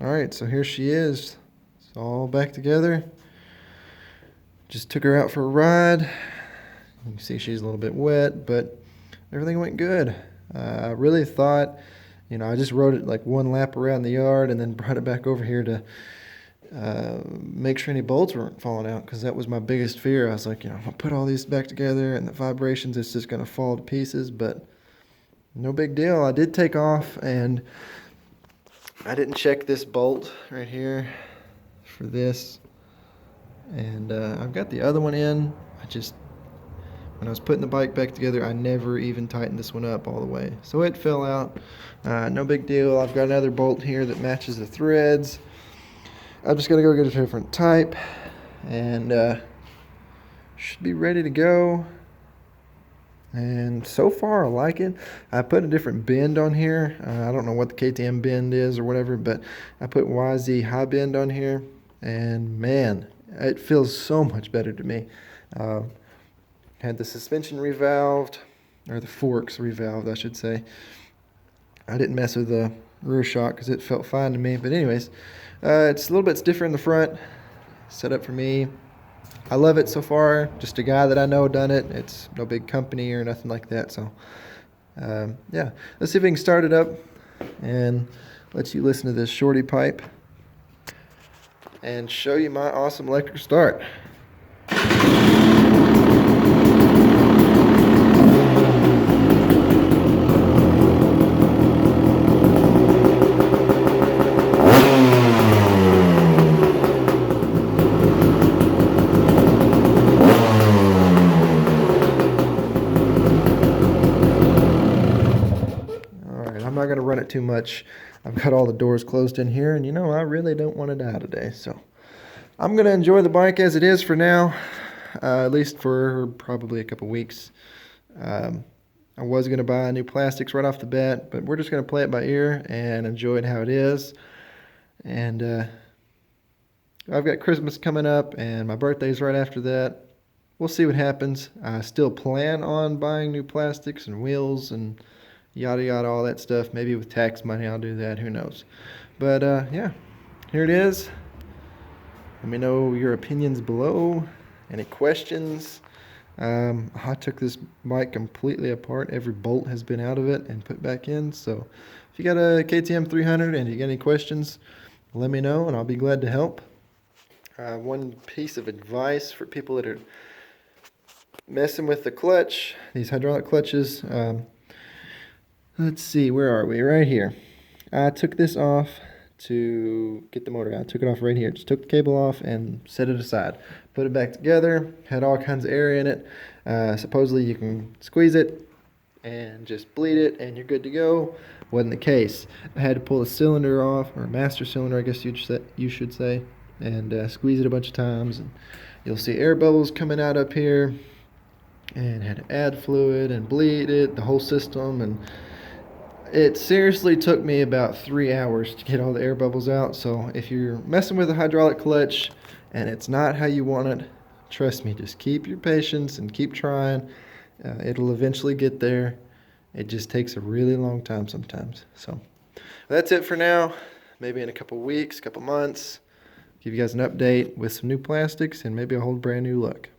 All right, so here she is. It's all back together. Just took her out for a ride. You can see she's a little bit wet, but everything went good. I really thought, I just rode it like one lap around the yard and then brought it back over here to make sure any bolts weren't falling out, because that was my biggest fear. I was like, I'll put all these back together and the vibrations, it's just going to fall to pieces, but no big deal. I did take off, and I didn't check this bolt right here for this. And I've got the other one in. When I was putting the bike back together, I never even tightened this one up all the way. So it fell out. No big deal. I've got another bolt here that matches the threads. I'm just going to go get a different type, and should be ready to go. And so far, I like it. I put a different bend on here. I don't know what the KTM bend is or whatever, but I put YZ high bend on here, and man, it feels so much better to me. Had the suspension revalved, or the forks revalved, I should say. I didn't mess with the rear shock because it felt fine to me. But anyways, it's a little bit stiffer in the front. Set up for me. I love it so far. Just a guy that I know done it. It's no big company or nothing like that. So, yeah. Let's see if we can start it up and let you listen to this shorty pipe and show you my awesome electric start. I'm not going to run it too much. I've got all the doors closed in here, and I really don't want to die today. So I'm going to enjoy the bike as it is for now, at least for probably a couple weeks. I was going to buy new plastics right off the bat, but we're just going to play it by ear and enjoy it how it is. And I've got Christmas coming up, and my birthday's right after that. We'll see what happens. I still plan on buying new plastics and wheels and yada yada, all that stuff. Maybe with tax money I'll do that, who knows. But yeah, here it is. Let me know your opinions below. Any questions? I took this bike completely apart. Every bolt has been out of it and put back in. So if you got a KTM 300 and you got any questions, let me know and I'll be glad to help. One piece of advice for people that are messing with the clutch, these hydraulic clutches. Let's see, where are we? Right here. I took this off to get the motor out. I took it off right here. Just took the cable off and set it aside. Put it back together. Had all kinds of air in it. Supposedly you can squeeze it and just bleed it and you're good to go. Wasn't the case. I had to pull the cylinder off, or master cylinder I guess you should say, and squeeze it a bunch of times. And you'll see air bubbles coming out up here. And had to add fluid and bleed it, the whole system, and it seriously took me about 3 hours to get all the air bubbles out. So if you're messing with a hydraulic clutch and it's not how you want it, trust me, just keep your patience and keep trying. It'll eventually get there. It just takes a really long time sometimes. So that's it for now. Maybe in a couple weeks, couple months, give you guys an update with some new plastics and maybe a whole brand new look.